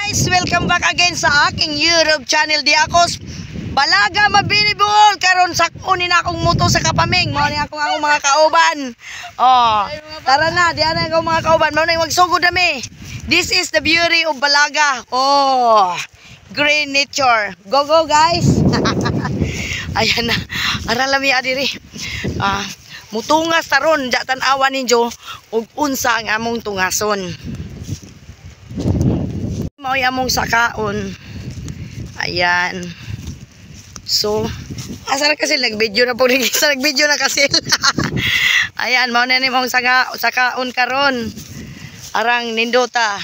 guys! Welcome back again sa aking YouTube channel. Di akos balaga mabinibol karon sakunin akong muto sa kapaming. Mao ni akong mga kauban. Oh, tara na, di ana akong mga kauban. Mao na magsugod nami. This is the beauty of Balaga. Oh, green nature. Go go guys. Ayan na. Ara lami adiri. Mutungas taron ja tan-awan ninyo ug unsa ang among tungason. Mao'y among sakaon. Ayan. So, asa na kasi nag-video na po rin. Nag-video na kasi. Ayan, mao na ni mong sakaon karon. Arang Nindota.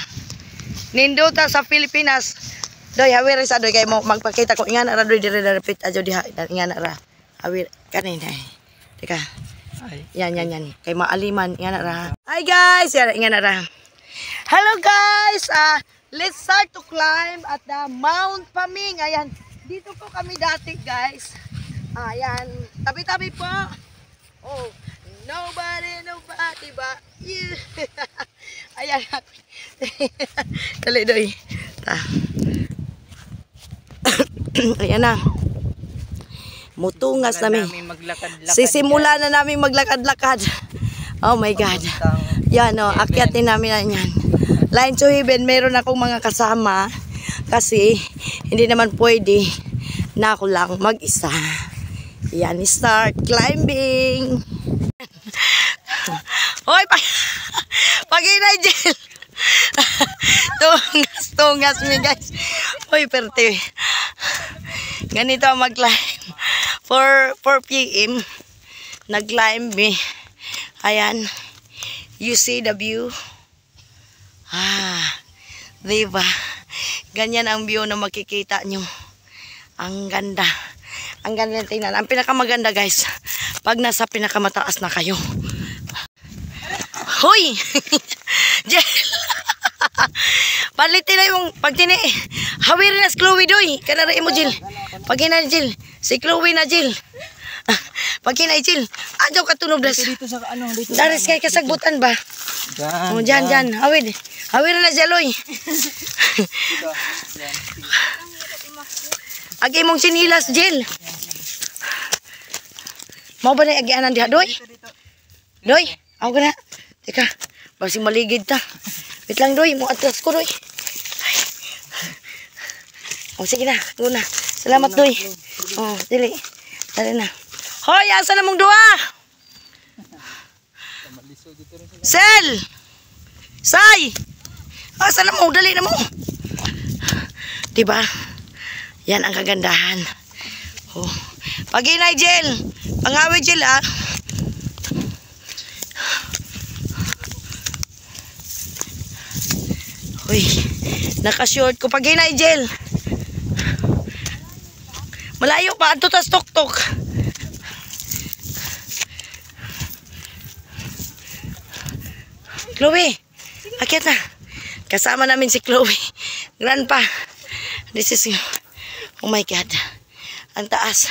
Nindota sa Pilipinas. Doy, hawir sa doy kay mo magpakita ko ingan ara doy dire repit ajo diha ingan ara. Hawir kanin ay. Teka. Yan. Kay maaliman ingan ara. Hi guys, yan ingan ara. Hello guys. Let's start to climb at the Mount Paming. Ayan, dito po kami dati guys. Ayan, tabi-tabi po. Oh, nobody ba? You. Ayan. Dali doy. Ayan na. Mutungas namin. Sisimula na namin maglakad-lakad. Oh my God. Yan o, akyatin namin na yan. Line to heaven, meron akong mga kasama kasi hindi naman pwede na ako lang mag-isa. Yan, start climbing. Hoy, pag-inay Jill. Tungas mi guys. Hoy, perte. Ganito ang mag-climb. 4 PM nag-climb mi. Ayan. You see the view. Diba? Ganyan ang view na makikita nyo. Ang ganda. Ang ganda na tingnan. Ang pinakamaganda guys, pag nasa pinakamataas na kayo. Hoy! Jel! Palitin na yung pagtini. Hawirin na si Chloe doy. Kanara mo Jill. Pagkina Jill. Si Chloe na Jill. Pagkina Jill. Adyaw katunog das. Dito sa ano? Daris kay kasagbutan ba? Diyan. Hawir na jaloy. Agi mong sinilas, Jill. Mau ba na agianan diha, Doy? Doy, ako na. Teka, basi maligid ta. Wait lang, Doy. Mo atras ko, Doy. Oh, sige na. Una. Salamat, Doy. Oh, dili. Tara na. Hoy, asa na mong duha? Sel! Say! Asa na mo? Dali na mo. Diba? Yan ang kagandahan. Oh. Pag-inay, Jill. Pangawi, Jill, Uy. Nakashort ko. Pag-inay, Jill. Malayo pa. Anto tas tok-tok. Chloe. Akyat na. Kasama namin si Chloe. Grandpa. This is, oh my God. Ang taas.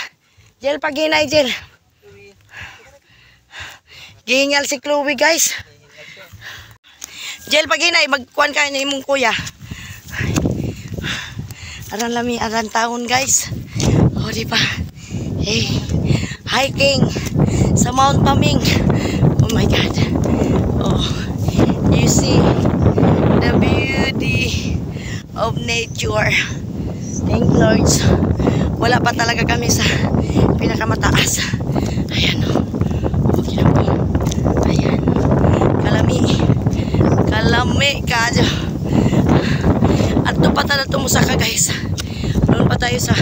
Jel, pag-inay, Jel. Gihingal si Chloe, guys. Jel, pag-inay. Magkuhan ka na imong kuya. Aran lami, aran taon, guys. O, diba? Hey, hiking sa Mount Paming. Oh my God. Oh, you see the beauty of nature. Thank you, Lord. Wala pa talaga kami sa pinakamataas. Ayan o. Okay na po. Ayan. Kalami kadyo. At doon pa tayo tumusaka guys. Doon pa tayo sa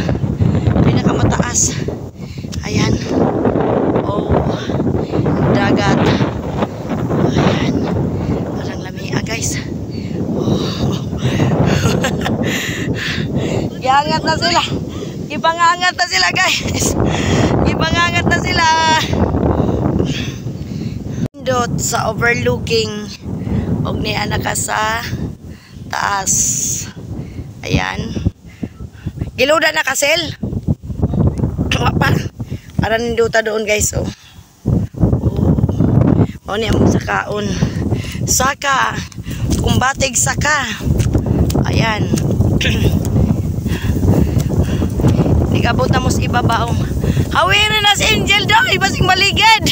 pinakamataas. Ayan. Oh. Dagat. Ayan. Parang lamia guys. Iangat na sila. Ipangangat na sila guys. Ipangangat na sila. Dot sa overlooking. Og ni anak ka sa taas. Ayan. Giluda na kasel. Para ninduta doon guys. Oh. O niya mong sakaon. Saka. Kumbatig saka. Ayan. Nigabot na mo sa ibabaw. Hawirin na si Angel daw. Ibasing maligid.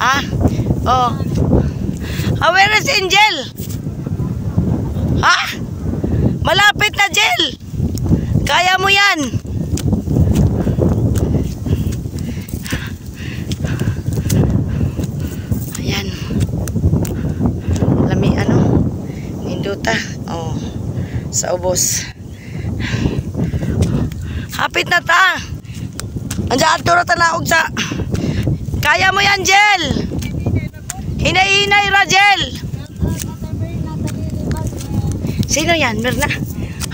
Ha? Oh. Hawirin na si Angel. Ha? Malapit na, Jel. Kaya mo yan. Ayan. Lami ano? Ninduta. Oh. Sa ubos. Hapit na ta. Andiyan ato na tanaog sa. Kaya mo yan, Jel. Hinay-hinay ra, Jel. Sino yan? Merna?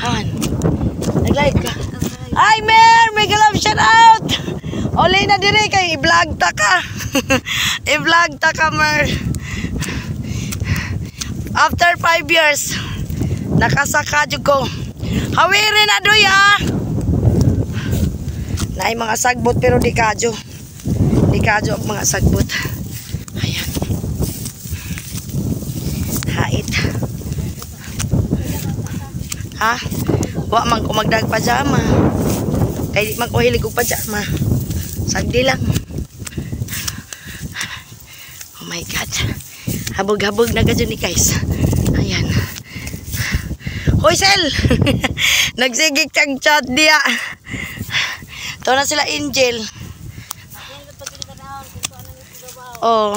Han. Nag-live ka. Ay, Mer! Mega love shout out! Oli na dire kay i-vlog ta ka. I-vlog ta ka, Mer. After 5 years, nakasaka jud ko. Hawirin na doy, ha? Naay mga sagbot pero di kadyo. Di kadyo ang mga sagbot. Ayan. Hait. Ha? Wa man ko magdag pajama. Kay di man ko hilig og pajama. Sagdi lang. Oh my God. Habog-habog na gadyo ni guys. Ayan. Hoy, Sel! Nagsigig kang chat diya. Ito na sila, Angel. Oh,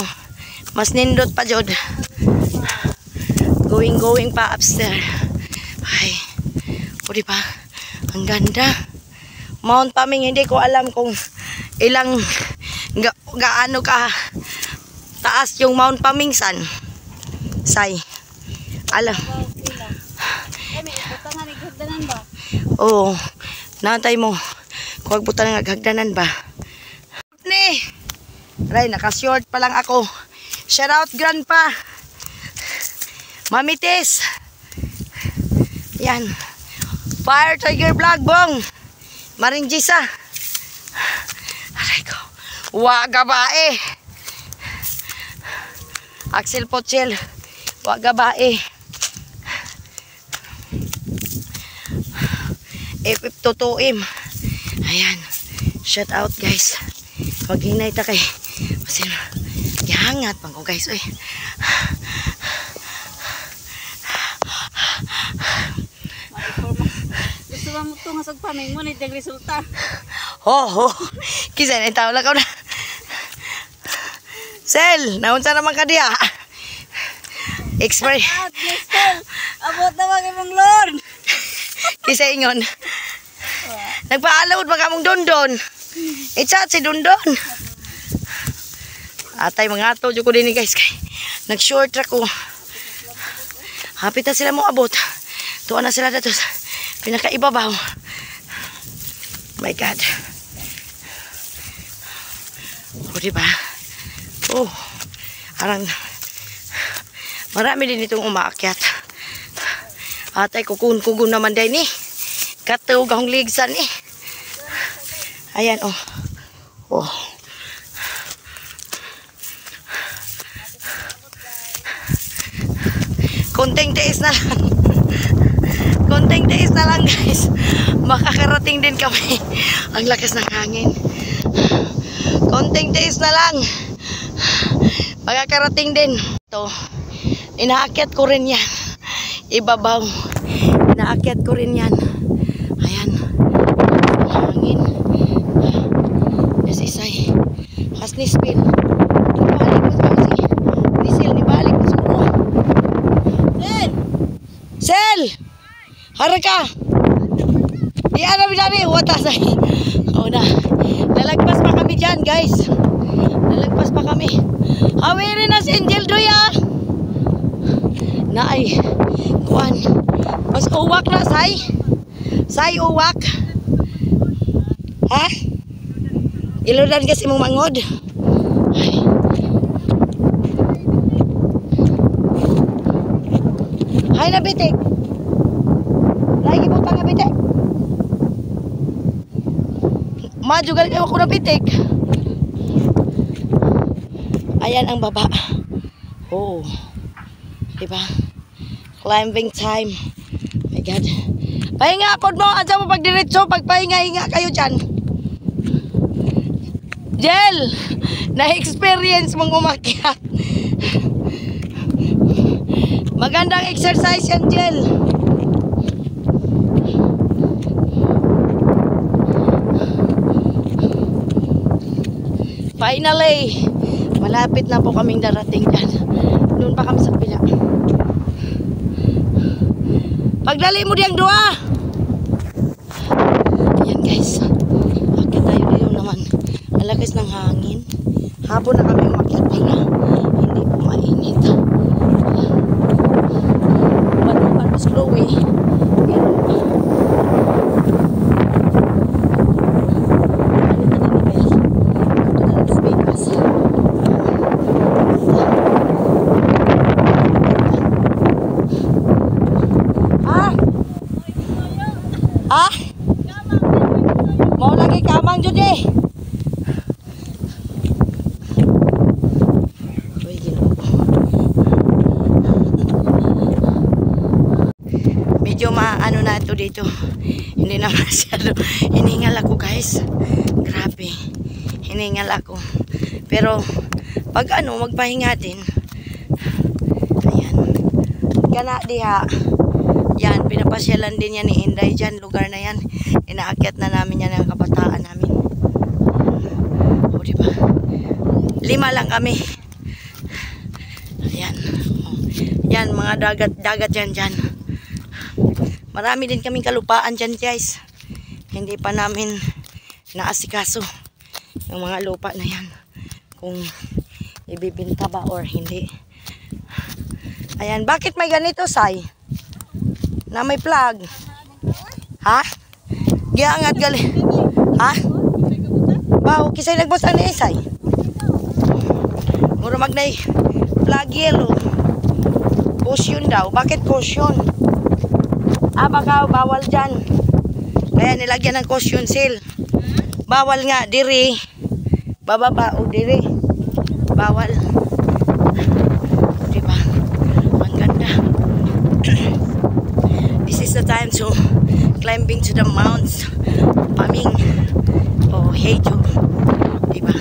mas nindot pa jod. Going pa upstairs. Ay, o diba? Ang ganda. Mount Paming, hindi ko alam kung ilang gaano ka taas yung Mount Pamingsan. Say, alam. Oo, natay mo. Huwag buta na naghagdanan ba? Ni! Aray, nakashort pa lang ako. Shout out grandpa. Mamitis. Yan. Fire Tiger Vlog Bong. Maring Gisa. Aray ko. Waga bae. Axel Pochel. Waga bae. Epip tutuim. Ayan. Shout out guys. Maghinay ta kay. Masin. Gihangat pang ko guys. Uy. Gusto mo ito nga sagpaming mo, nitag resulta. Oh. Kisa na itaw lang ka na. Sel, naunsa naman ka diya. Expert. Yes, Sel. Abot na mga imong Lord. Kisa ingon. Nagpa-alawad mga mong dondon. Itchat si dondon. Atay mga ato dyan ko din guys. Nag-short track ko. Hapit na sila mo abot. Tuwa na sila dito. Pinakaibabaw. My God. O diba? Oh. Arang. Marami din itong umaakyat. Atay kukun-kugun naman din eh. Katawag akong ligsan eh. Ayan oh. Oh. Konting tiis na lang. Konting tiis na lang guys. Makakarating din kami. Ang lakas ng hangin. Konting tiis na lang. Makakarating din. Ito. Inaakyat ko rin yan. Ibabaw. Inaakyat ko rin yan. Ayan. Hangin. Nasisay. Hasnispil. Nibalik mo sa kasi. Nisil, nibalik mo sa ulo. Sel! Haraka! Di ano bilari, watasay. O na. Lalagpas pa kami dyan, guys. Lalagpas pa kami. Hawirin na si Angel Doya. Naay. Kuan. Mas uwak na, say. Say, uwak. Ha? Iludan kasi mong mangod. Ay. Hay na bitik. Lagi mo pa nga bitik. Majugal kayo ako na bitik. Ayan ang baba. Oh. Diba? Climbing time. my God. Pahinga po mo. Adya mo pag diretso. Pagpahinga-hinga kayo dyan. Jel, na-experience mong umakyat. Magandang exercise yan, Jel. Finally, malapit na po kaming darating dyan. Doon pa kami sa pila. Pagdali mo diyang dua. Ayan guys. Akit tayo dito naman. Malakas ng hangin. Hapon na kami umakyat pala. Hindi po mainit. Ba't mas glowy. Pero ha? Mau lagi kamang jud eh. Medyo maano na ito dito. Hindi na masyado. Hiningal ako guys. Grabe. Hiningal ako. Pero pag ano magpahinga din. Ayan. Kana diha. Yan, pinapasyalan din yan ni Inday dyan, lugar na yan. Inaakyat na namin yan ng kabataan namin. O, diba? 5 lang kami. Ayan. O, yan, mga dagat yan dyan. Marami din kaming kalupaan dyan, guys. Hindi pa namin naasikaso yung mga lupa na yan. Kung ibibinta ba or hindi. Ayan, bakit may ganito, Sai? Na may plug. Ha? Giangat gali. Ha? Bao, kisay nagbasa ni Isay. Mura magnay plug yellow. Caution daw. Bakit caution? Baka bawal dyan. Kaya nilagyan ng caution seal. Bawal nga, diri. Bababa o diri. Bawal. Diba? Ang ganda. This is the time to climbing to the mounts. Paming. Oh, Hejo. Diba?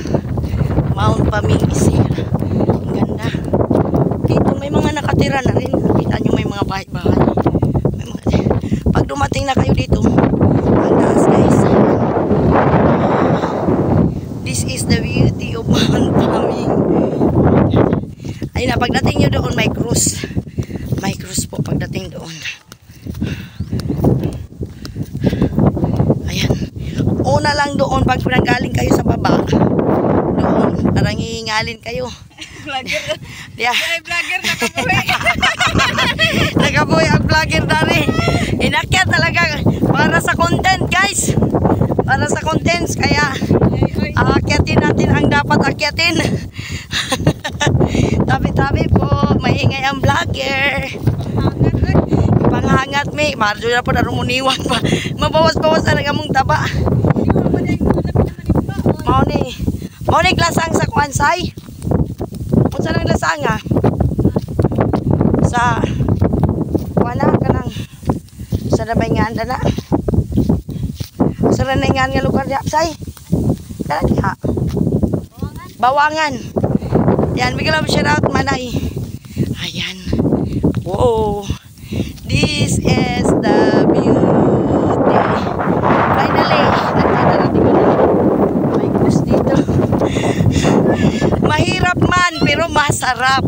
Mount Paming is here. Ang ganda. Dito may mga nakatira na rin. Kita nyo may mga bahay-bahay. Pag dumating na kayo dito, ang taas guys. This is the beauty of Mount Paming. Ayun na, pagdating nyo doon may cruise. May cruise po pagdating doon. Ayan. Una lang doon pag pinanggaling kayo sa baba. Doon, parang hihingalin kayo. Vlogger. Yeah. Ay, vlogger nakabuhay. Nakabuhay ang vlogger dari. Inakyat talaga para sa content guys. Para sa contents kaya aakyatin natin ang dapat akyatin. Tabi-tabi po, maingay ang vlogger. Panghangat me, marjo na po na rumuniwan pa. Mabawas-bawas na nagamong taba. Maunig lasang sa kwansay. Kung saan ang lasang ha? Sa wala ka nang sa nabayngan na. Sa nabayngan nga lugar niya. Say, kaya niya. Bawangan. Yan, bigla mo shout out manay. Ayan. Wow. This is the beauty. Finally, nagdadarating ko na. May cruise dito. Mahirap man, pero masarap.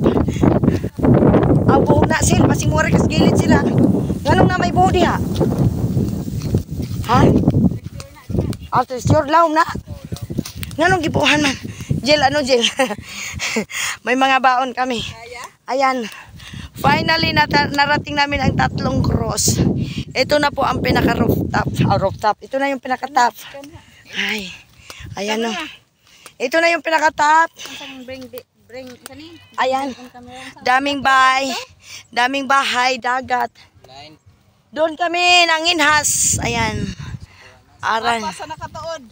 Ang buo na sila, masimura kas gilid sila. Ganong na may body ha? Ha? After sure laom na. Ganong gibuhan man. Jel, ano Jel? May mga baon kami. Ayan. Finally, narating namin ang 3 cross. Ito na po ang pinaka-rooftop. Rooftop. Ito na yung pinaka-top. Ay. Ayan o. Ito na yung pinaka-top. Ayan. Daming bahay. Daming bahay, dagat. Doon kami nanginhas. Ayan. Aran. Sa nakatuod.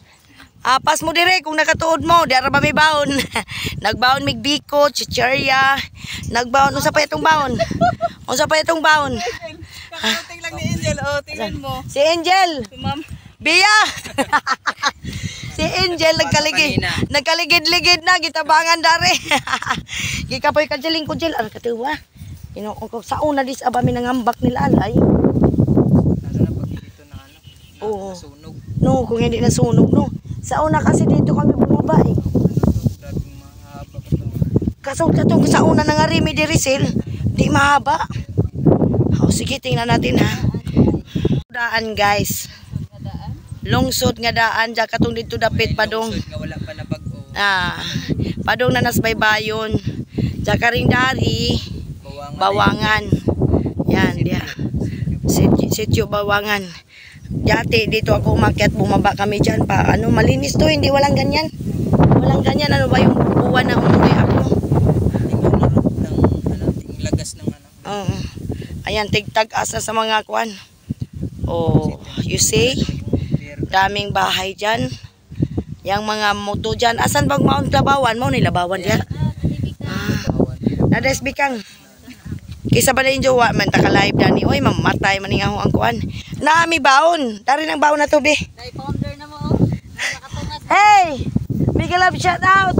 Pas mo dire kung nakatuod mo, di ara ba may baon. Nagbaon mig biko, chicherya. Nagbaon unsa pa itong baon? Unsa pa itong baon? Kakating lang ni Angel. oh, tingnan mo. Si Angel. Si ma'am. Bia! Si Angel nagkaligid-ligid na gitabangan dari. Gikapoy ka jeling ko jel ar katuwa. Ko sa una dis aba mi nangambak nila alay. Lalo na pag dito na ano. Oo. Nasunog. No, kung hindi nasunog no. Sa una kasi dito kami bumaba eh. Grabe mahaba pa ito. Kaso katong sa una na nga Remy de Rizal, di mahaba. Oh, sige tingnan natin ha. Daan guys. Lungsod nga daan ja katong dito dapit padong. Nga wala pa na bag-o. Padong na nasbaybayon. Ja karing dari Bawangan. Yan dia. Sitio Bawangan. Dati dito ako umakyat, bumaba kami diyan pa. Ano malinis to, hindi walang ganyan. Walang ganyan ano ba yung buwan na umuwi ako. Ting lagas ng ano. Oo. Ayan tigtag asa sa mga kwan. Oh, you see? Daming bahay dyan. Yang mga moto dyan. Asan bang Mount Labawan? Mao ni Labawan dyan. Nades bikang. Kisa ba na yung jowa man taka-live dani. Oy, mamatay man nga ang kuan. Nami baon. Dari ng baon na to be. Dai founder na mo. Nakatungas. Hey! Big love shout out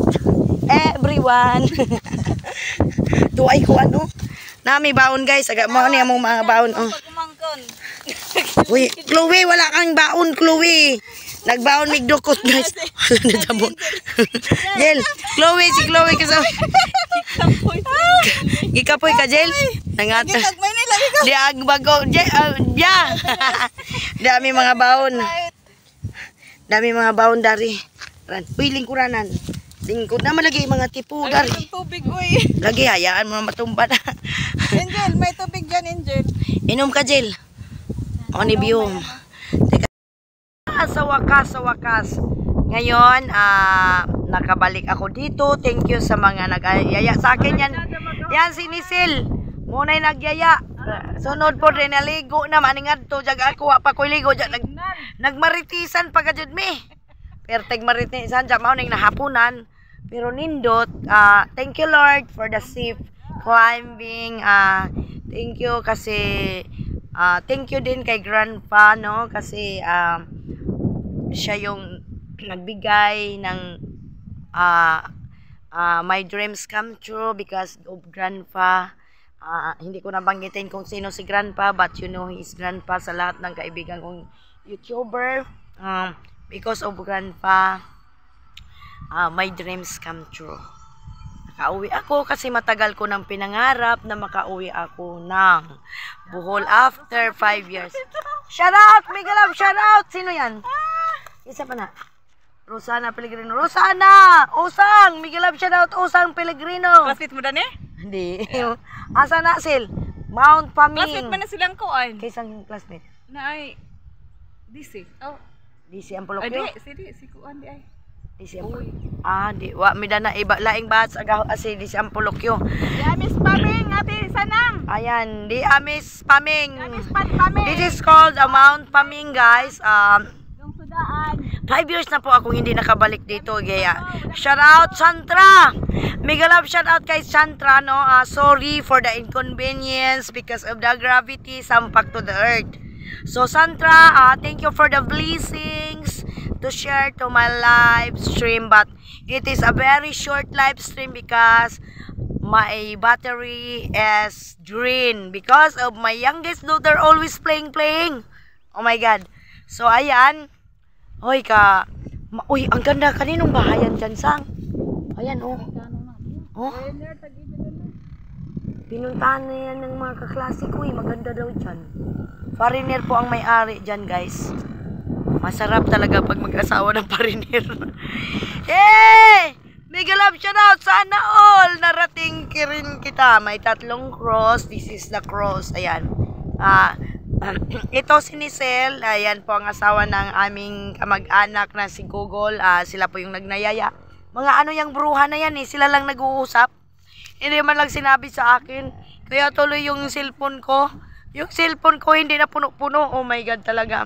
everyone. Tuay ko ano. Nami baon guys. Aga mo ni among mga baon oh. Pagkumangkon. Uy, Chloe, wala kang baon, Chloe. Nagbaon mig dukot, guys. Nadabon. Jel, Chloe, si Chloe kasi. Gikapoy ka, Jel. Nangata. Gitagmay nila ikaw. Di agbago, Jel. Ya. Dami mga baon. Dami mga baon dari. Ran, uy, lingkuranan. Lingkod na malagi mga tipo dari. Ay, tubig uy. Lagi hayaan mo na matumba na. Angel, may tubig dyan, Angel. Inom ka, Jel. Onibium. Teka. Sa wakas. Ngayon, nakabalik ako dito. Thank you sa mga nag-yaya sa akin yan. Yan si Nisil. Muna'y nagyaya. Sunod po rin naligo na maningad to. Jag ako pa ko ligo. Nagmaritisan pa ka jud mi. Perteg maritisan. Diyan mauning nahapunan. Pero nindot. Thank you Lord for the safe climbing. Thank you kasi thank you din kay Grandpa no kasi siya yung nagbigay ng my dreams come true because of Grandpa. Hindi ko nabanggitin kung sino si Grandpa but you know he is Grandpa sa lahat ng kaibigan kong YouTuber. Because of Grandpa my dreams come true. Nakauwi ako kasi matagal ko nang pinangarap na makauwi ako ng Bohol after 5 years. Shout out! Mega love! Shout out! Sino yan? Isa pa na. Rosana Pellegrino. Rosana! Usang! Mega love! Shout out! Usang Pellegrino. Classmate mo dani? Hindi. Asa na sil? Mount Paming. Classmate man na silang kuan. Kaysang classmate? Na ay DC. Oh. DC ang Ay Polokyo? si kuan di ay. DC ang di. Wa, midana iba. Laing bahas agaw asi DC ang Polokyo. Di amis paming ati sanang. Ayan. Di Amis Paming. Amis paming. This is called Mount Paming guys. Yung sudaan. 5 years na po akong hindi nakabalik dito, Gaya. Shout out, Santra! Mega love shout out kay Santra, no? Sorry for the inconvenience because of the gravity sampak to the earth. So, Santra, thank you for the blessings to share to my live stream. But it is a very short live stream because my battery is drained because of my youngest daughter always playing. Oh my God. So, ayan. Hoy ka. Uy, ang ganda. Kaninong bahayan dyan, Sang? Ayan, oh. Oh. Pinuntahan na yan ng mga kaklase ko, eh. Maganda daw dyan. Foreigner po ang may-ari dyan, guys. Masarap talaga pag mag-asawa ng foreigner. Hey! Mega love shout out! Sana all! Narating rin kita. May 3 cross. This is the cross. Ayan. Ito si Nicel, ayan po ang asawa ng aming kamag-anak na si Google. Sila po yung nagnayaya. Mga ano yung bruha na yan eh, sila lang nag-uusap. Hindi man lang sinabi sa akin. Kaya tuloy yung cellphone ko. Yung cellphone ko hindi na puno-puno. Oh my God talaga.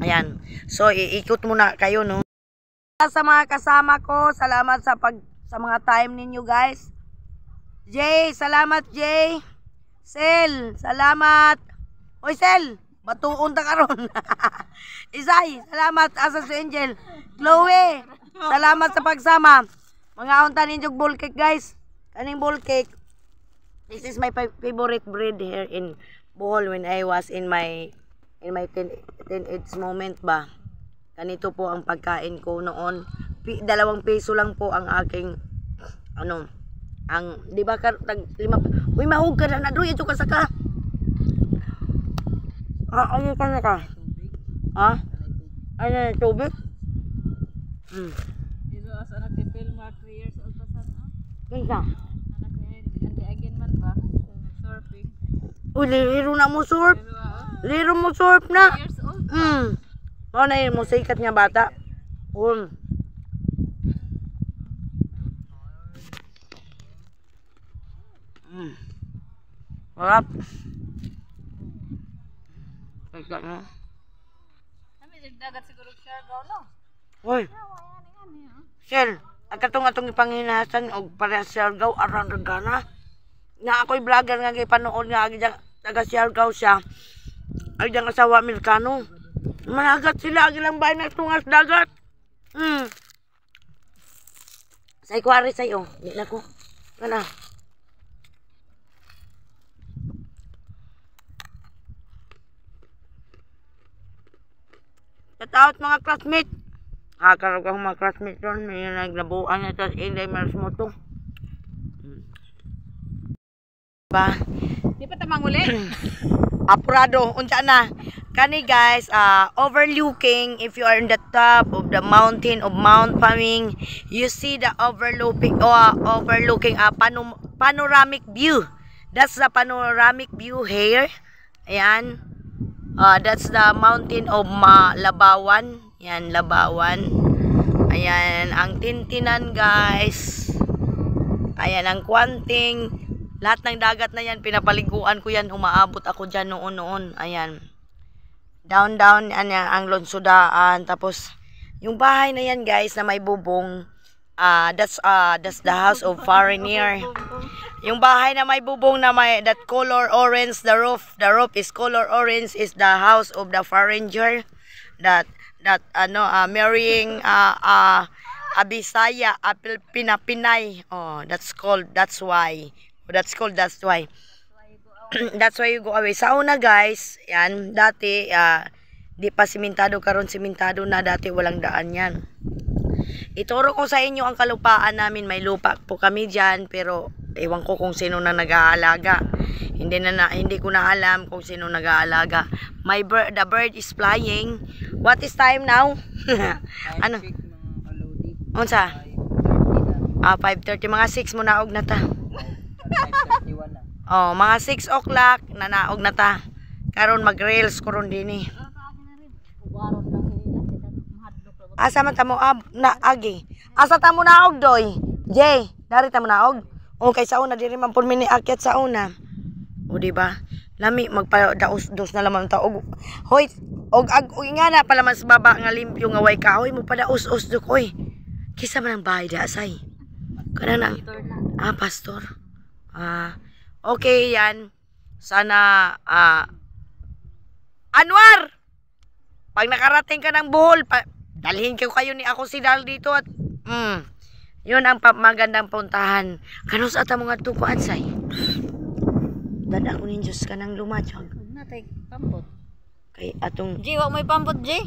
Ayan. So iikot muna kayo no. Sa mga kasama ko, salamat sa mga time ninyo guys. Jay, salamat Jay. Sel, salamat. Oy Sel, Matuon ta karon. Isay, salamat asa si Angel. Chloe, salamat sa pagsama. Mga unta ninyo bowl cake guys. Kaning bowl cake. This is my favorite bread here in Bohol when I was in my teenage moment ba. Ganito po ang pagkain ko noon. 2 piso lang po ang aking ang di ba tag 5. Uy, mahug ka na doy ito ka saka. Ano ka na ka? Ha? Ano na tubig? Dito as anak ni Phil, mga 3 years old pa sa Kinsa? anak ni Andi again man ba? Surfing. Uy, liro na mo surf. Pero Liro mo surf na. 3 years old. Ano na yun mo sikat nga bata? Harap. Sikat na. Kami dagat siguro Siargao no. Uy, Shell, ang katong ipanginasan og para Siargao around Regana. Na ako'y vlogger nga gipanood nga agi taga Siargao siya. Ay diyang asawa Amerikano. Managat sila agi lang bahay na tungas dagat. Say kuwari sayo, di na ko. Kana. Shout out mga classmates. Karag ako mga classmates doon. May naglabuan na tas Inday Mars mo to. Ba? Di pa tamang uli. Apurado. Unsa na. Kani guys, overlooking, if you are in the top of the mountain of Mount Paming, you see the overlooking panoramic view. That's the panoramic view here. Ayan. That's the mountain of Labawan. Yan, Labawan. Ayan, ang Tintinan guys. Ayan, ang Kwanting. Lahat ng dagat na yan, pinapaliguan ko yan. Umaabot ako dyan noon. Ayan. Down, ang Lonsodaan. Tapos, yung bahay na yan guys, na may bubong. That's the house of foreigner. Yung bahay na may bubong na may that color orange, the roof is color orange is the house of the foreigner that marrying a Bisaya, a Pinay. Oh, that's why. That's why. That's why you go away. Sa una guys, yan, dati di pa simentado, karon simentado na, dati walang daan yan. Ituro ko sa inyo ang kalupaan namin. May lupa po kami dyan, pero ewan ko kung sino na nag-aalaga. Hindi ko na alam kung sino nag-aalaga. The bird is flying. What is time now? Ano? Unsa? 5:30. Mga 6 mo naog na ta. 5:31 na. Oh, mga 6 o'clock na naog na ta. Karon mag-rails ko ron din eh. Asa man tamo na agi. Asa tamo naog doy? Jay, dari tamo naog. Okay, sa una diri man pud mini akyat sa una. O di ba? Lami magpadaos-dos na lamang ta og hoy og nga na pala mas baba nga limpyo nga way kahoy mo padaos-os duk oy. Kisa man ang bahay da asay. Kana nang pastor. Okay yan. Sana Anwar. Pag nakarating ka ng Bohol, dalhin ko kayo ni ako si Dal dito at yun ang magandang puntahan. Kanos ata mga tukuan say. Dada ko nin Diyos ka ng lumatsyag. Natay pambot. Kay atong G, wag may pambot, G.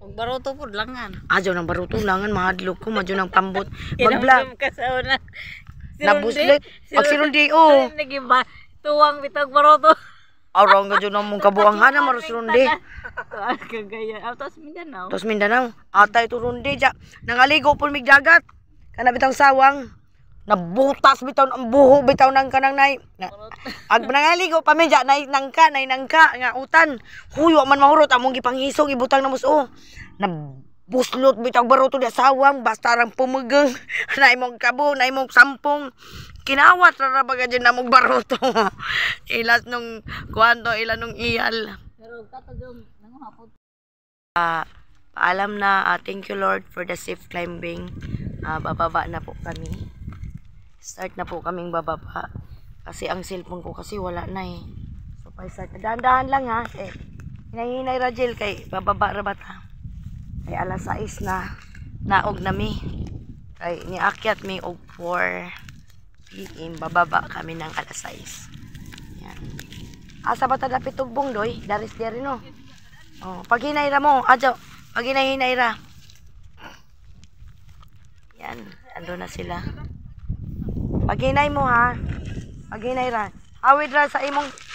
Ang baruto po langan. Adyo ng baruto langan, mahadlok ko, madyo ng pambot. Mag-vlog. Ka sa una. Nabuslit. Pag sinundi, oh. Nagiba, tuwang bitag baruto. Arong gadyo na mong kabuangan na marusundi. Kagaya. Tapos Mindanao. Tapos Mindanao. Atay turundi. Nangaligo po mig dagat. Kana bitang sawang. Nabutas bitaw ang buho bitaw ng kanang nay. Ag nangaligo pa medya nay nangka nga utan. Huyo man mahurot among gipanghisog ibutang na muso. Nabuslot bitaw baruto di sawang basta rang pumugeng. Na imong kabo, na imong sampung. Kinawat ra baga dyan na mong baruto. Ilas nung kuwanto, ilan nung iyal. Pero katagong nanguhapon. Paalam na, thank you Lord for the safe climbing. Bababa na po kami. Start na po kaming bababa. Kasi ang cellphone ko kasi wala na eh. So Paisa, dahan-dahan lang ha. Hinahinay ra Jill kay bababa ra bata. Kay alas 6 na naog nami. Kay niakyat mi og 4 PM bababa kami ng alas 6. Yan. Asa ba ta dapit tugbong doy? Daris diri no. Oh, pag hinay ra mo, adyo. Pag hinay ra. Yan, ando na sila. Pag hinay mo ha. Pag hinay ra. Awid ra sa imong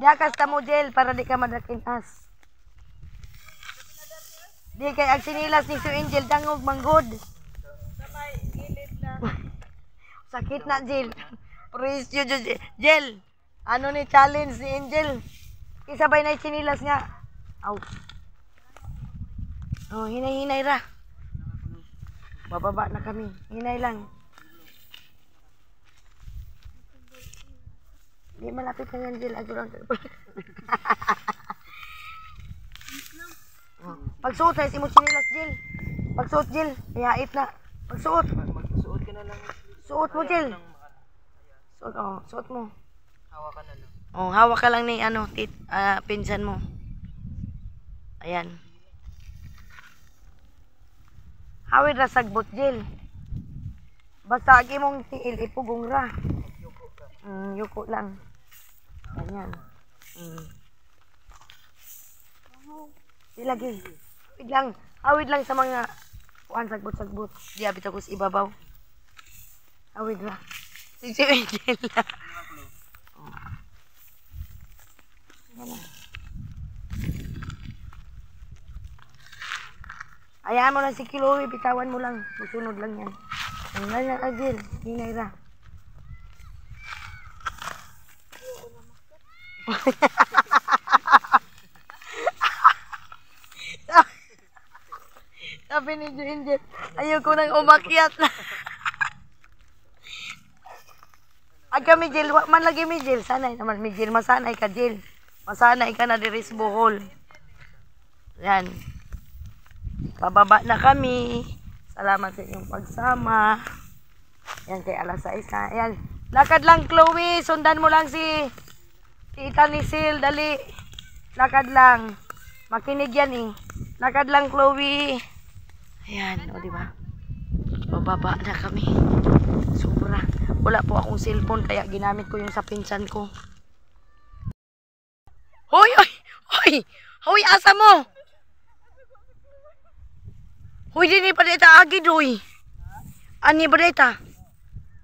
Diakas ka mo Jel para di ka madakinas. Di kay ag sinilas ni Sir Angel dangog manggod. Sa may gilid lang. Sakit na Jel. Praise you Jel. Ano ni challenge ni Angel? Isabay na sinilas nga. Aw. Oh, hinay-hinay ra. Bababa na kami. Hinay lang. Di malapit na yan, Jill. Ago lang. Pagsuot na, si mo sinilas, Jill. Pagsuot, Jill. Ihait na. Pagsuot. Magsuot ka na lang. Suot mo, Jill. Suot, oh. Suot mo. Hawa ka na lang. Oh, hawak ka lang ni, pinsan mo. Ayan. Hawid ra sagbot, Jill. Basta agi mong tiil, ipugong ra. Yuko lang. Ganyan. Ilagay. Awid lang sa mga kuan sagbot-sagbot. Di abit ako sa ibabaw. Awid ra. Si Angel. Hayaan mo lang si Chloe, bitawan mo lang. Susunod lang yan. Ang lang Agil, hinay ra. Sabi ni Angel, ayoko nang umakyat na. Aga mi Jill, wa man lagi mi Jill. Sanay naman mi Jill, masanay ka Jill. Masanay ka na diri sa Bohol. Yan. Pababa na kami. Salamat sa inyong pagsama. Yan kay alas 6 na. Yan. Lakad lang Chloe, sundan mo lang si Tita Nisil, dali. Lakad lang. Makinig yan eh. Lakad lang Chloe. Ayan, o diba? Bababa na kami. Sobra. Wala po akong cellphone kaya ginamit ko yung sa pinsan ko. Hoy, hoy, hoy! Hoy, asa mo? Hoy, di ni pa dita agid, hoy. Ani ba dita?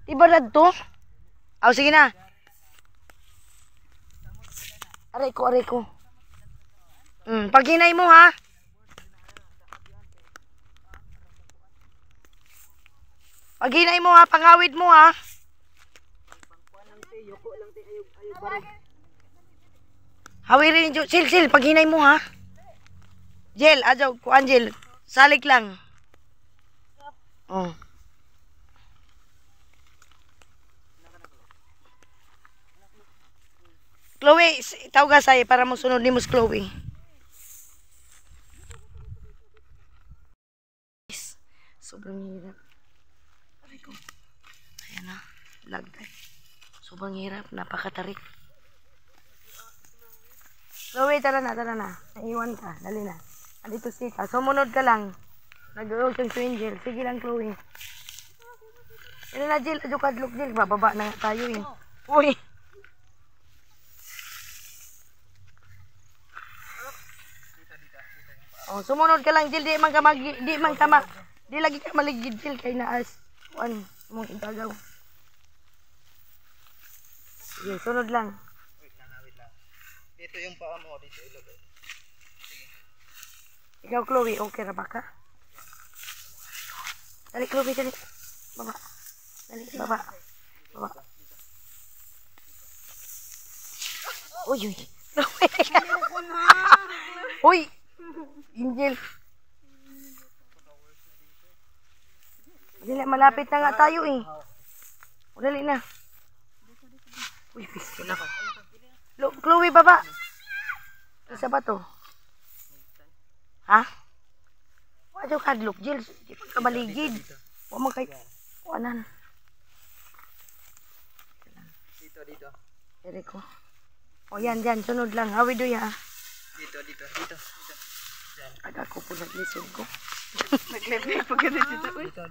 Di ba na to? Aw, sige na. Aray ko. Paghinay mo, ha? Paghinay mo, ha? Pangawid mo, ha? Hawirin, Sil, paghinay mo, ha? Jel, adyo, kuan, Jel. Salik lang. Oh. Chloe, tawag ka para mo sunod ni Mus Chloe. Sobrang hirap. Aray ko. Ayan na. Lagday. Sobrang hirap. Napakatarik. Chloe, tara na. Naiwan ka. Dali na. Andito ka. Sumunod ka lang. Nag-uog kang Angel. Sige lang, Chloe. Yan na, Jill. Adyo kadlok, Jill. Bababa na nga tayo eh. Uy. Oh, sumunod ka lang, Jill. Di lagi ka maligid, Jill. Kay naas. Kuan mong igagaw. Sige, sunod lang. Wait lang. Dito yung paa mo. Dito ilagay. Ikaw, Chloe, okay na ba ka? Dali, Chloe, dali. Baba. Dali, baba. Uy. Uy. Angel. Dali, malapit na nga tayo eh. Dali na. Uy, pisto na. Chloe, baba. Isa ba to? Ha? Ato kadlok, Jill. Di pa ka baligid. Huwag mo kay... Kuanan. Dito. Ere ko. O yan, dyan. Sunod lang. Hawi do ya. Dito. Aga ko po naglisod ko. Naglebek pag ganito dito.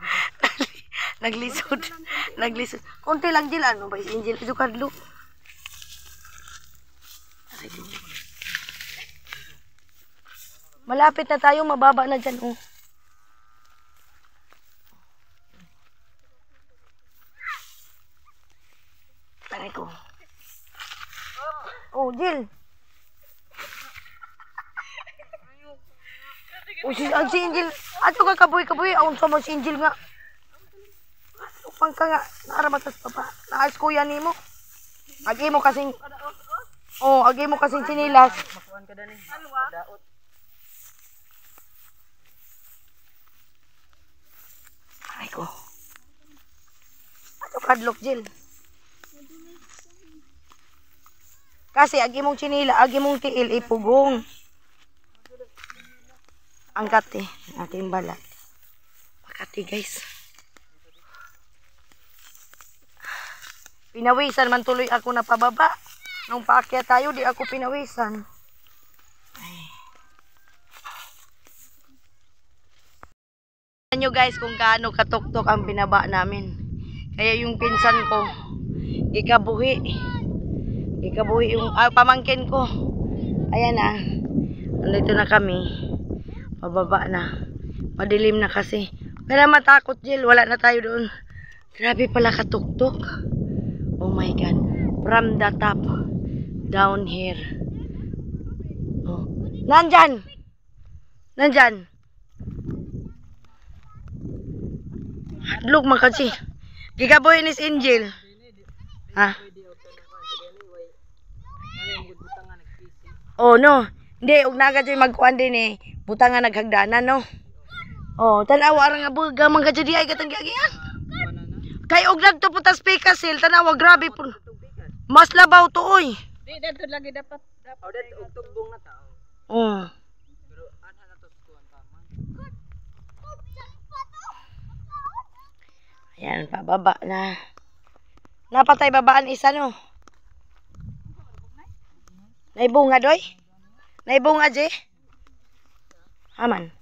Naglisod. Konti lang, Jill. Ano ba? Angel, ito kadlok. Malapit na tayo. Mababa na dyan, oh. Aray ko. Oh, Jill. Oh, si Angel. Ato ka kabuhi. Aun sa mo si Angel nga. Upang ka nga. Naarabatas pa pa. Naas kuya ni mo. Agi mo kasing... Oh, agi mo kasing sinilas. Makuan ka dani. Daot. Aray ko. Ato kadlok, Jill. Kasi agi mong chinila, agi mong tiil, ipugong. Angkat ating balat. Makati guys. Pinawisan man tuloy ako na pababa. Nung paakyat tayo, di ako pinawisan. Ay. Alam nyo guys kung gaano katuktok ang binaba namin. Kaya yung pinsan ko, ikabuhi yung pamangkin ko. Ayan na. Nandito na kami. Pababa na. Madilim na kasi. Pero matakot, Jill. Wala na tayo doon. Grabe pala katuktok. Oh my God. From the top. Down here. Oh. Nandyan. Hadlok man kasi. Gigaboy ni Angel. Ha? Oh no. Hindi, ug naga jay magkuan din eh. Butangan naghagdanan no. Oh, tanawa ra nga buga man ka jud ay katang giagian. Kay og nagto putas pikasil tanawa grabe po. Mas labaw to oy. Di dito lagi dapat. Oh, dito og tugbong na tao. Oh. Pero ana na to kuan pa man. Ayan, pababa na. Napatay babaan isa no. Naibunga doy? Naibunga je? Aman.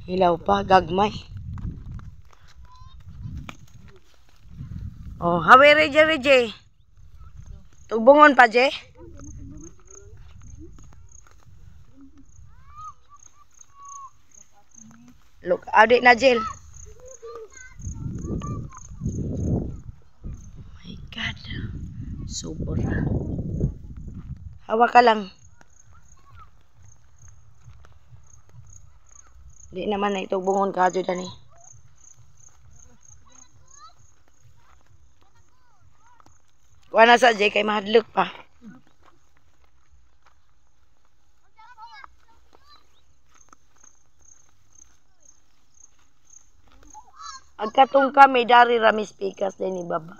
Hilaw pa, gagmay. Oh, hawi reje. Tugbungon pa je? Look, adik na Jill. My God. Super. Hawa ka lang. Di naman na itugbungon ka dyan eh. Kuha na sa Jay kay mahadlok pa. Agkatong kami dari ramis pikas din ni baba.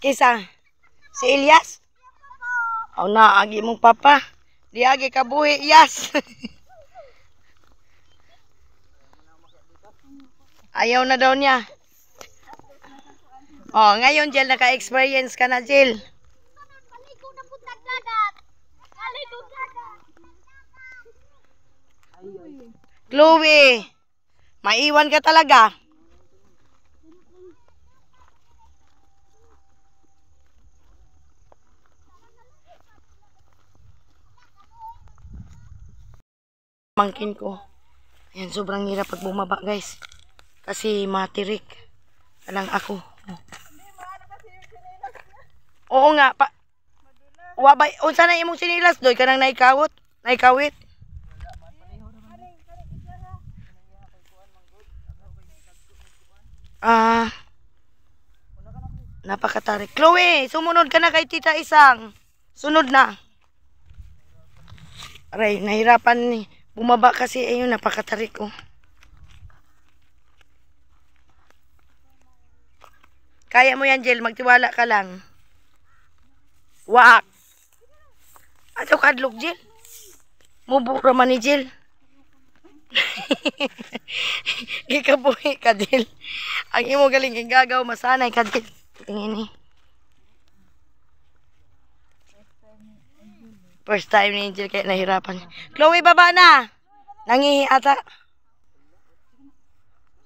Kisa, si Elias? O na, agi mong papa. Di agi kabuhi, yes. Ayaw na daw niya. O, ngayon, Jill, naka-experience ka na, Jill. Chloe, maiwan ka talaga. Mangkin ko. Ayan, sobrang hirap pag bumaba, guys. Kasi matirik. Alang ako. Oo nga, pa. Wabay, unsa na imong sinilas doy kanang naikawit? Napakatarik. Chloe, sumunod ka na kay Tita Isang. Sunod na. Aray, nahirapan ni. Bumaba kasi, ayun, napakatarik ko. Kaya mo yan, Jill. Magtiwala ka lang. Wak. Ato kadlok, Jill. Mubura man ni Jill. Gikabuhi ka, Jill. Ang imo galing igagaw, masanay ka, Jill. Tingin eh. First time ni Jill kaya nahirapan. Chloe, baba na. Nangihi ata.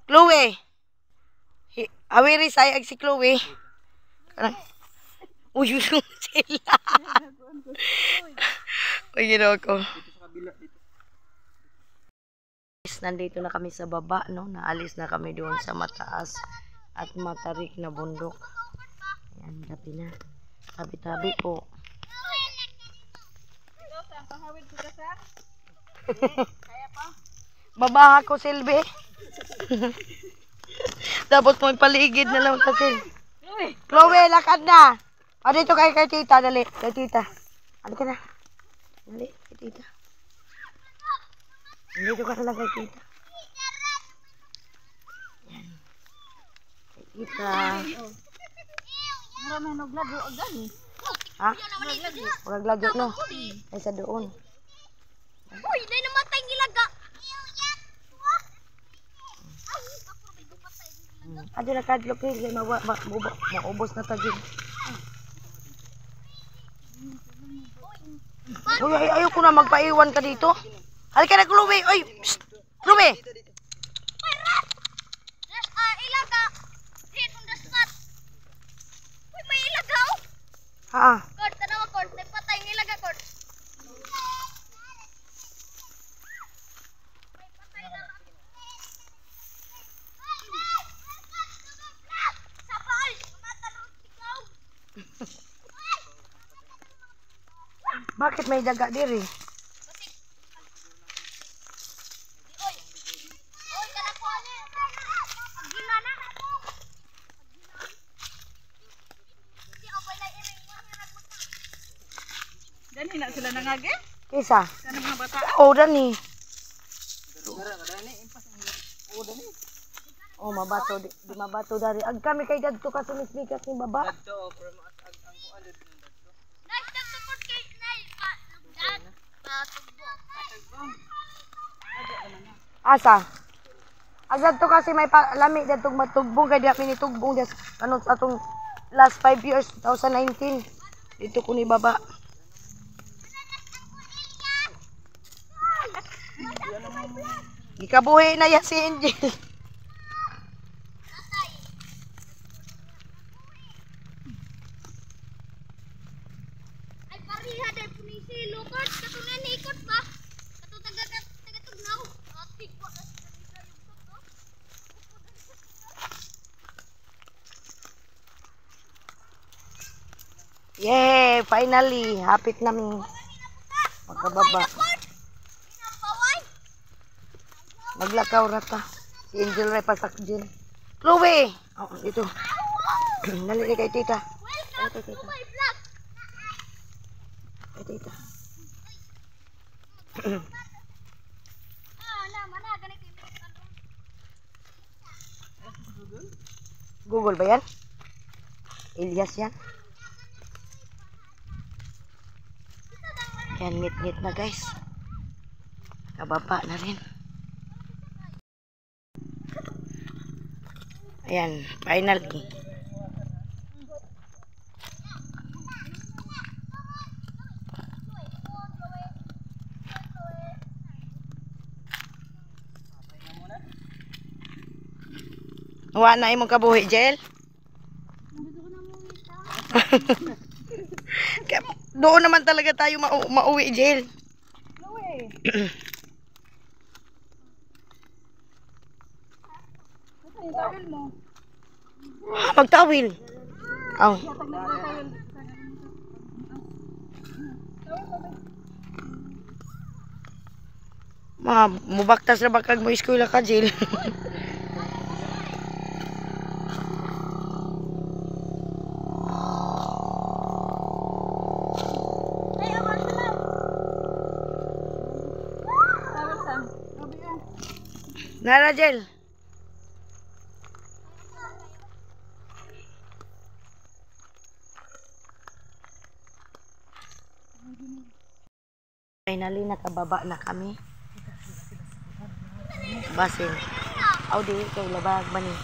Chloe. Awiri sayag si Chloe. Uy, yung sila. Uy, ginawa ko. Nandito na kami sa baba, no? Naalis na kami doon sa mataas at matarik na bundok. Ayan, gabi na. Tabi-tabi po. Babaha ko, Silvi. Tapos mo paligid na lang kasi. Chloe, lakad na. O, dito kay tita, dali. Kay tita. Ano ka na? Dali, kay tita. Dito ka na lang kay tita. Yan. Kay tita. Marami naglago agad eh. Ha? Huwag lagyo, no? Ay, sa doon. Uy, dahil namatay nilaga. Ado na kadlok eh. Maubos na tagin. Uy, ayoko na magpaiwan ka dito. Halika na, Chloe. Uy, psst. Chloe. Ilaga. Hit on the spot. Uy, may ilaga oh. Ha? Kord, tanawa kord. May patay ng ilaga kord. May patay na lang. Sabay! Matalong sigaw. Bakit may daga diri? Dani na sila nangage? Kisa? Sana mga bata. Oh, dani. Oh, mabato. Di mabato dari. Ag kami kay dadto ka sumismikas ni baba. Dadto, from ang kualid ng dadto. Nice na support kay Nay. Patugbo. Asa? Ag dadto kasi may lami dadtong matugbong kay di kami nitugbong des ano atong last 5 years 2019. Dito ko ni baba. Gikabuhi na ya si Angel. Ay pariha dai punisi lukot katunan ni ikot ba? Katu taga-tugnaw. Atik wa na sa kanila yung toto. Yay! Finally! Hapit namin magkababa. Maglakaw rata. Si Angel Ray pasak dyan. Chloe! Oh, dito. Dali kay tita. Dali kay tita. Kay tita. Google ba yan? Elias yan? Yan, meet na guys. Kababa na rin. Ayan, finally. Wa na imong kabuhi, Jel? Doon naman talaga tayo mauwi, Jel. Magtawil. Oh. Mubaktas na bakag mo eskwela ka, Jill. Nara, Jill. finally nakababa na kami. Basin. Aw di kay labag man ni.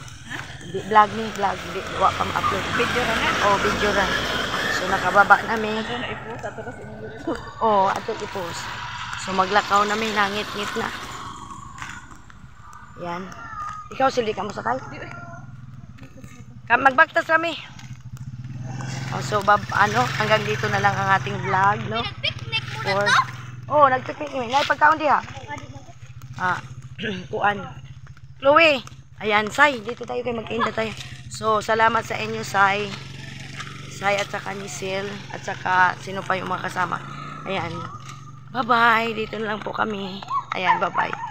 Di vlog ni vlog di wa pa ma-upload. Video ra na. Oh, video ra. So nakababa nami. Ano na ipost ato sa inyo dito. Oh, ato i-post. So maglakaw nami nangit-ngit na. Yan. Ikaw sili ka mo sakay? Magbaktas kami. Oh, so hanggang dito na lang ang ating vlog, no? Picnic mo Or na to. oh, nagpipik kami. Nay pagkaon diha. Kuan. Chloe. Ayan, Sai, dito tayo kay magkainda tayo. So, salamat sa inyo, Sai. Sai at saka ni Sil at saka sino pa yung mga kasama. Ayan. Bye-bye. Dito na lang po kami. Ayan, bye-bye.